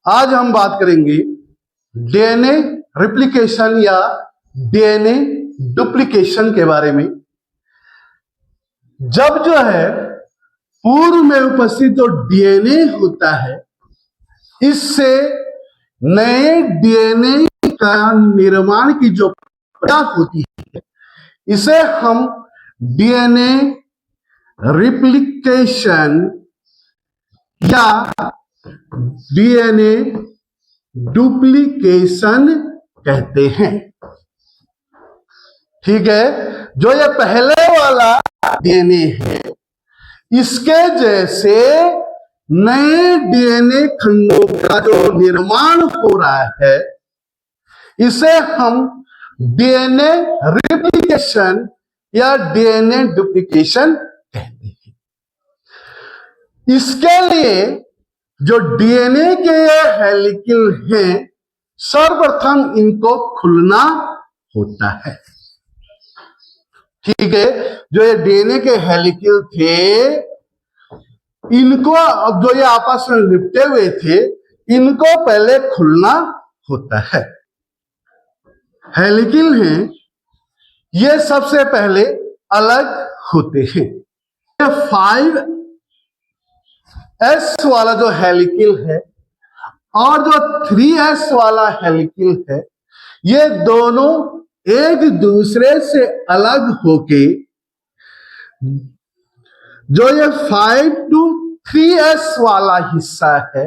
आज हम बात करेंगे डीएनए रिप्लिकेशन या डीएनए डुप्लीकेशन के बारे में। जब जो है पूर्व में उपस्थित जो डीएनए होता है, इससे नए डीएनए का निर्माण की जो प्रक्रिया होती है, इसे हम डीएनए रिप्लिकेशन या डीएनए डुप्लीकेशन कहते हैं। ठीक है, जो ये पहले वाला डीएनए है, इसके जैसे नए डीएनए खंडों का जो निर्माण हो रहा है, इसे हम डीएनए रिप्लिकेशन या डीएनए डुप्लीकेशन कहते हैं। इसके लिए जो डीएनए के हेलिकल हैं, सर्वप्रथम इनको खुलना होता है। ठीक है, जो ये डीएनए के हेलिकल थे, इनको अब जो ये आपस में लिपटे हुए थे, इनको पहले खुलना होता है। हेलिकल हैं, ये सबसे पहले अलग होते हैं। 5s वाला जो हेलिकल है और जो 3s वाला हेलिकल है, ये दोनों एक दूसरे से अलग होके जो ये 5 to 3s वाला हिस्सा है,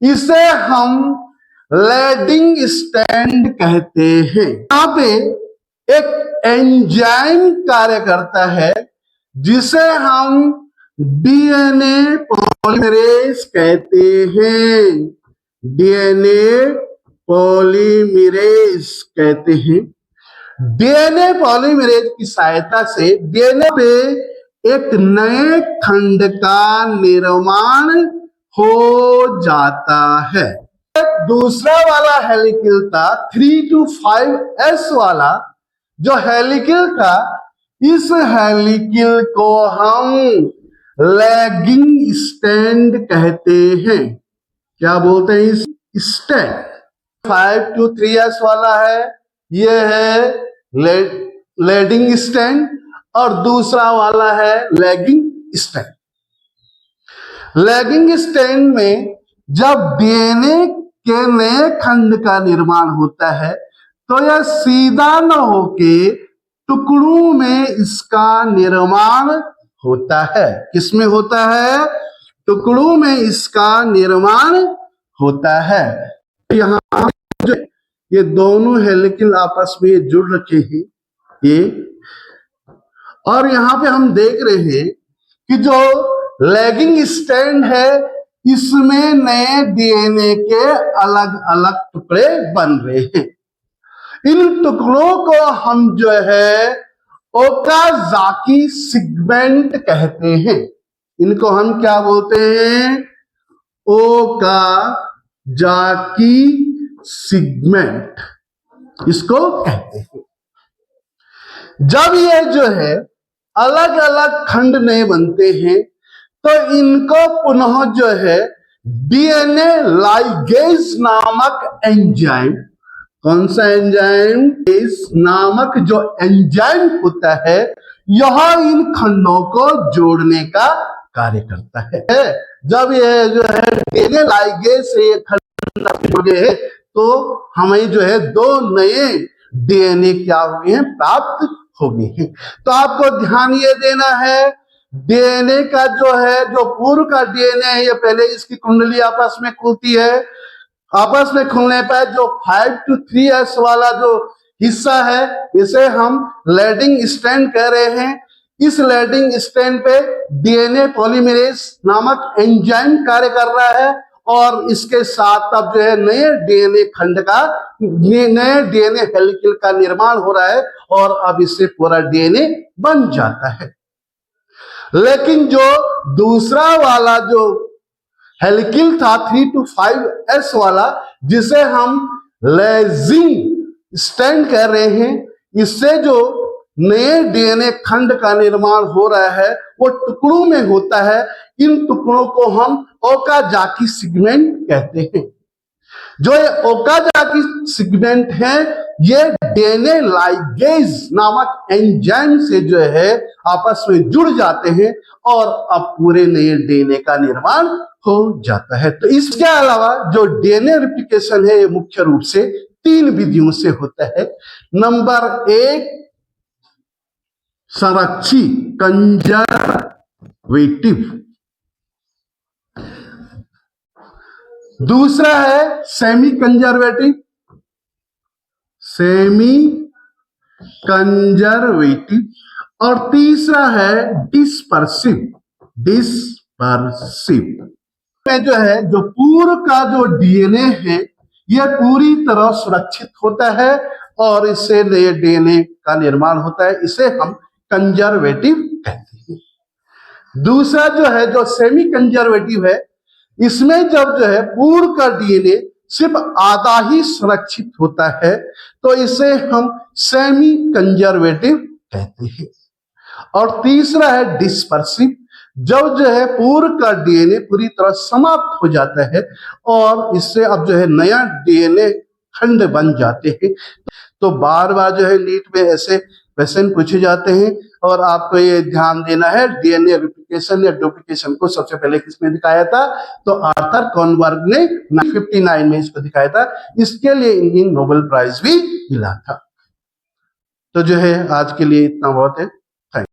इसे हम लैडिंग स्टैंड कहते हैं। यहां पे एक एंजाइम कार्य करता है जिसे हम डीएनए पॉलीमरेज कहते हैं। डीएनए पॉलीमरेज कहते हैं। डीएनए पॉलीमरेज की सहायता से डीएनए पे एक नए खंड का निर्माण हो जाता है। दूसरा वाला हेलिकल था 3 to 5s वाला जो हेलिकल था, इस हेलिकल को हम लैगिंग स्टैंड कहते हैं। क्या बोलते हैं? इस स्टैंड 5 to 3s वाला है, यह है लैडिंग स्टैंड, और दूसरा वाला है लैगिंग स्टैंड। लैगिंग स्टैंड में जब डीएनए के नए खंड का निर्माण होता है, तो यह सीधा न होके टुकड़ों में इसका निर्माण होता है। किसमें होता है? टुकड़ों में इसका निर्माण होता है। यहाँ जो ये दोनों हेलिकल आपस में जुड़ रखे हैं, ये, और यहाँ पे हम देख रहे हैं कि जो लैगिंग स्टैंड है, इसमें नए डीएनए के अलग अलग टुकड़े बन रहे हैं। इन टुकड़ों को हम जो है ओकाज़ाकी सेगमेंट कहते हैं। इनको हम क्या बोलते हैं? ओकाज़ाकी सेगमेंट इसको कहते हैं। जब ये जो है अलग अलग खंड नहीं बनते हैं, तो इनको पुनः जो है डीएनए लाइगेज नामक एंजाइम, कौन सा एंजाइम? इस नामक जो एंजाइम होता है, यह इन खंडों को जोड़ने का कार्य करता है। जब ये जो है डीएनए लाइगेज से ये खंड जुड़े, तो हमें जो है दो नए डीएनए क्या हुए हैं? प्राप्त हो गए हैं। तो आपको ध्यान ये देना है, डीएनए का जो है, जो पूर्व का डीएनए है, ये पहले इसकी कुंडली आपस में खुलती है। आपस में खुलने पर जो 5 to 3s वाला जो हिस्सा है, इसे हम लैडिंग स्टैंड कह रहे हैं। इस लैडिंग स्टैंड पे डीएनए पॉलीमरेज नामक एंजाइम कार्य कर रहा है, और इसके साथ अब जो है नए डीएनए खंड का, नए डीएनए हेलिकल का निर्माण हो रहा है, और अब इससे पूरा डीएनए बन जाता है। लेकिन जो दूसरा वाला जो हेलिकल था 3 to 5s वाला, जिसे हम लैगिंग स्टैंड कह रहे हैं, इससे जो नए डीएनए खंड का निर्माण हो रहा है, वो टुकड़ों में होता है। इन टुकड़ों को हम ओकाज़ाकी सेगमेंट कहते हैं। जो ये ओकाजाकी सेगमेंट है, ये डीएनए लाइगेज नामक एंजाइम से जो है आपस में जुड़ जाते हैं और अब पूरे नए डीएनए का निर्माण हो जाता है। तो इसके अलावा जो डीएनए रेप्लिकेशन है, ये मुख्य रूप से 3 विधियों से होता है। नंबर 1 संरक्षित कंजर्वेटिव, दूसरा है सेमी कंजर्वेटिव, और तीसरा है डिस्पर्सिव। में जो है, जो पूर्व का जो डीएनए है, यह पूरी तरह सुरक्षित होता है और इससे नए डीएनए का निर्माण होता है। इसे हम कंजर्वेटिव कहते हैं। दूसरा जो है, जो सेमी कंजर्वेटिव है, इसमें जब जो है पूर्व का डीएनए सिर्फ आधा ही सुरक्षित होता है, तो इसे हम सेमी कंजर्वेटिव कहते हैं। और तीसरा है डिस्पर्सिव, जब जो है पूर्व का डीएनए पूरी तरह समाप्त हो जाता है और इससे अब जो है नया डीएनए खंड बन जाते हैं। तो बार बार जो है नीट में ऐसे क्वेश्चन पूछे जाते हैं और आपको ये ध्यान देना है, डीएनए रेप्लिकेशन या डुप्लीकेशन को सबसे पहले किसने दिखाया था? तो आर्थर कॉनबर्ग ने 1959 में इसको दिखाया था। इसके लिए इन्हें नोबेल प्राइज भी मिला था। तो जो है आज के लिए इतना बहुत है।